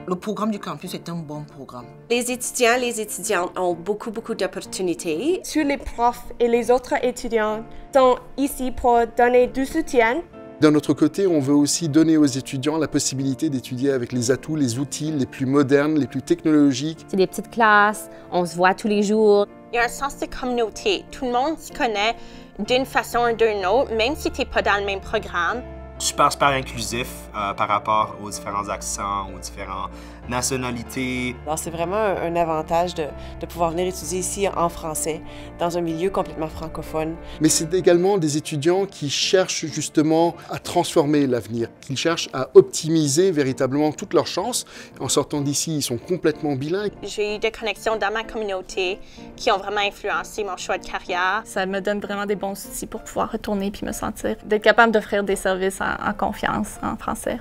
Le programme du campus est un bon programme. Les étudiants et les étudiantes ont beaucoup d'opportunités. Tous les profs et les autres étudiants sont ici pour donner du soutien. D'un autre côté, on veut aussi donner aux étudiants la possibilité d'étudier avec les atouts, les outils les plus modernes, les plus technologiques. C'est des petites classes, on se voit tous les jours. Il y a un sens de communauté. Tout le monde se connaît d'une façon ou d'une autre, même si tu n'es pas dans le même programme. Super inclusif par rapport aux différents accents, aux différentes nationalités. Alors, c'est vraiment un avantage de pouvoir venir étudier ici en français, dans un milieu complètement francophone. Mais c'est également des étudiants qui cherchent justement à transformer l'avenir, qui cherchent à optimiser véritablement toutes leurs chances. En sortant d'ici, ils sont complètement bilingues. J'ai eu des connexions dans ma communauté qui ont vraiment influencé mon choix de carrière. Ça me donne vraiment des bons outils pour pouvoir retourner puis me sentir, d'être capable d'offrir des services en confiance en français.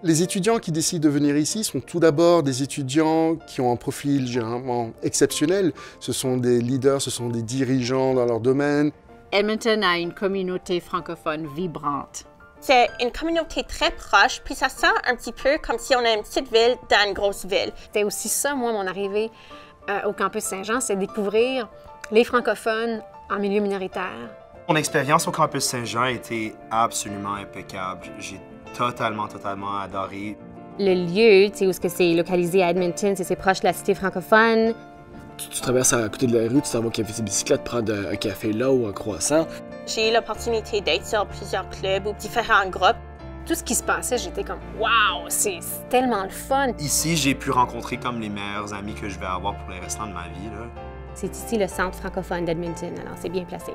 Les étudiants qui décident de venir ici sont tout d'abord des étudiants qui ont un profil généralement exceptionnel. Ce sont des leaders, ce sont des dirigeants dans leur domaine. Edmonton a une communauté francophone vibrante. C'est une communauté très proche, puis ça sent un petit peu comme si on a une petite ville dans une grosse ville. C'était aussi ça, moi, mon arrivée au campus Saint-Jean, c'est découvrir les francophones en milieu minoritaire. Mon expérience au campus Saint-Jean a été absolument impeccable. J'ai totalement adoré. Le lieu, tu sais, où c'est localisé à Edmonton, c'est proche de la cité francophone. Tu traverses à côté de la rue, tu t'en vas au café de bicyclette, prendre un café là ou un croissant. J'ai eu l'opportunité d'être sur plusieurs clubs ou différents groupes. Tout ce qui se passait, j'étais comme « Wow, c'est tellement le fun! » Ici, j'ai pu rencontrer comme les meilleurs amis que je vais avoir pour les restants de ma vie, là. C'est ici le centre francophone d'Edmonton, alors c'est bien placé.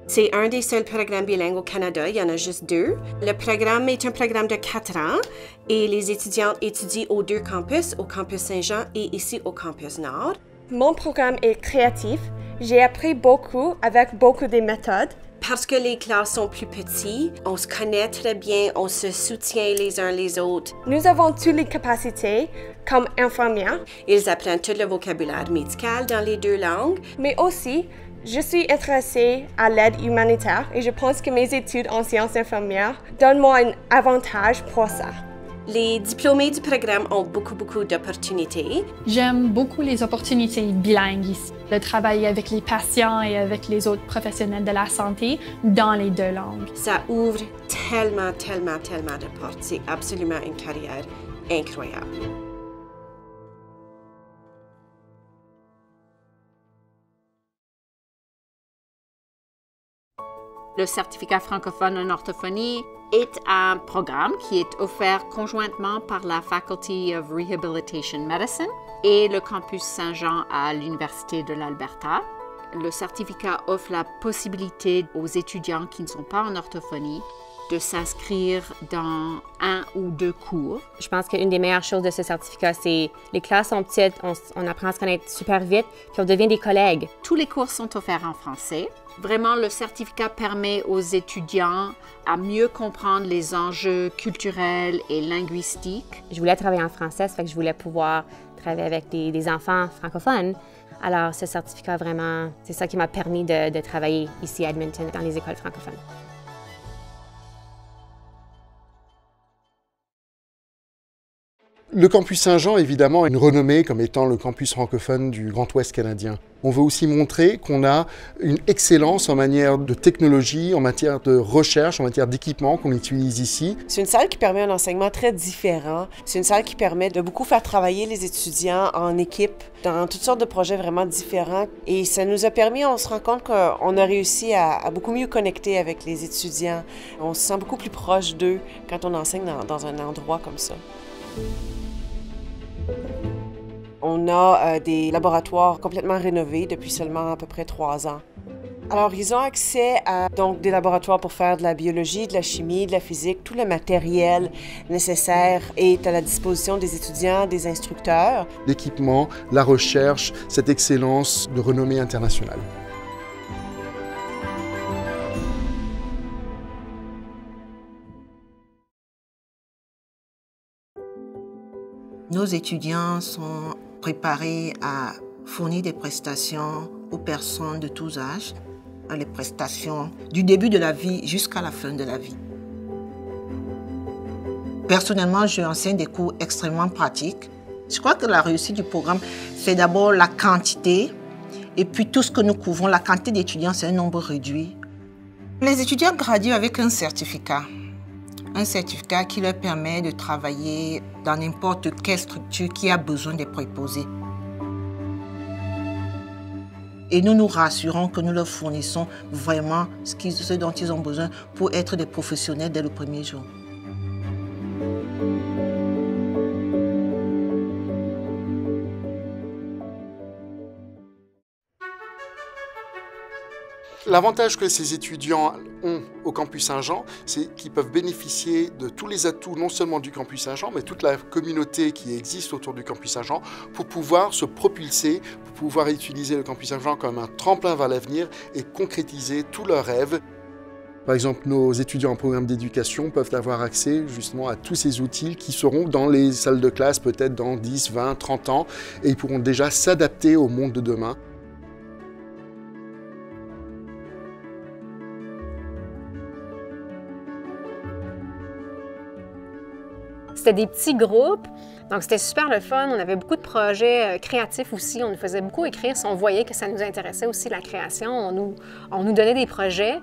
C'est un des seuls programmes bilingues au Canada, il y en a juste 2. Le programme est un programme de 4 ans et les étudiants étudient aux 2 campus, au campus Saint-Jean et ici au campus Nord. Mon programme est créatif. J'ai appris beaucoup avec beaucoup de méthodes. Parce que les classes sont plus petites, on se connaît très bien, on se soutient les uns les autres. Nous avons toutes les capacités comme infirmières. Ils apprennent tout le vocabulaire médical dans les 2 langues. Mais aussi, je suis intéressée à l'aide humanitaire et je pense que mes études en sciences infirmières donnent-moi un avantage pour ça. Les diplômés du programme ont beaucoup d'opportunités. J'aime beaucoup les opportunités bilingues ici, de travailler avec les patients et avec les autres professionnels de la santé dans les 2 langues. Ça ouvre tellement de portes. C'est absolument une carrière incroyable. Le certificat francophone en orthophonie est un programme qui est offert conjointement par la Faculty of Rehabilitation Medicine et le campus Saint-Jean à l'Université de l'Alberta. Le certificat offre la possibilité aux étudiants qui ne sont pas en orthophonie de s'inscrire dans 1 ou 2 cours. Je pense qu'une des meilleures choses de ce certificat, c'est les classes sont petites, on apprend à se connaître super vite, puis on devient des collègues. Tous les cours sont offerts en français. Vraiment, le certificat permet aux étudiants à mieux comprendre les enjeux culturels et linguistiques. Je voulais travailler en français, ça fait que je voulais pouvoir travailler avec des enfants francophones. Alors, ce certificat, vraiment, c'est ça qui m'a permis de travailler ici à Edmonton, dans les écoles francophones. Le campus Saint-Jean, évidemment, a une renommée comme étant le campus francophone du Grand Ouest canadien. On veut aussi montrer qu'on a une excellence en matière de technologie, en matière de recherche, en matière d'équipement qu'on utilise ici. C'est une salle qui permet un enseignement très différent. C'est une salle qui permet de beaucoup faire travailler les étudiants en équipe dans toutes sortes de projets vraiment différents. Et ça nous a permis, on se rend compte qu'on a réussi à beaucoup mieux connecter avec les étudiants. On se sent beaucoup plus proche d'eux quand on enseigne dans un endroit comme ça. On a des laboratoires complètement rénovés depuis seulement à peu près 3 ans. Alors, ils ont accès à des laboratoires pour faire de la biologie, de la chimie, de la physique. Tout le matériel nécessaire est à la disposition des étudiants, des instructeurs. L'équipement, la recherche, cette excellence de renommée internationale. Nos étudiants sont préparés à fournir des prestations aux personnes de tous âges. les prestations du début de la vie jusqu'à la fin de la vie. Personnellement, j'enseigne des cours extrêmement pratiques. Je crois que la réussite du programme, c'est d'abord la quantité et puis tout ce que nous couvrons. La quantité d'étudiants, c'est un nombre réduit. Les étudiants graduent avec un certificat qui leur permet de travailler dans n'importe quelle structure qui a besoin des préposés. Et nous nous rassurons que nous leur fournissons vraiment ce dont ils ont besoin pour être des professionnels dès le premier jour. L'avantage que ces étudiants ont au campus Saint-Jean, c'est qu'ils peuvent bénéficier de tous les atouts, non seulement du campus Saint-Jean, mais toute la communauté qui existe autour du campus Saint-Jean, pour pouvoir se propulser, pour pouvoir utiliser le campus Saint-Jean comme un tremplin vers l'avenir et concrétiser tous leurs rêves. Par exemple, nos étudiants en programme d'éducation peuvent avoir accès justement à tous ces outils qui seront dans les salles de classe peut-être dans 10, 20, 30 ans et ils pourront déjà s'adapter au monde de demain. C'était des petits groupes, donc c'était super le fun. On avait beaucoup de projets créatifs aussi. On nous faisait beaucoup écrire. Si on voyait que ça nous intéressait aussi, la création, on nous donnait des projets.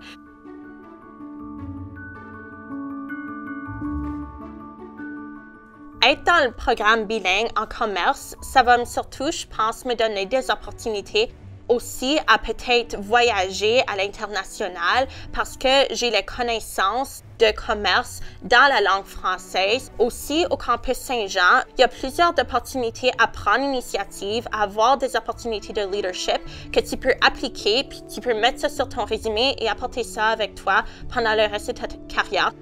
Être dans le programme bilingue en commerce, ça va surtout, je pense, me donner des opportunités aussi à peut-être voyager à l'international parce que j'ai les connaissances de commerce dans la langue française. Aussi, au campus Saint-Jean, il y a plusieurs opportunités à prendre l'initiative, à avoir des opportunités de leadership que tu peux appliquer, puis tu peux mettre ça sur ton résumé et apporter ça avec toi pendant le reste de ta carrière.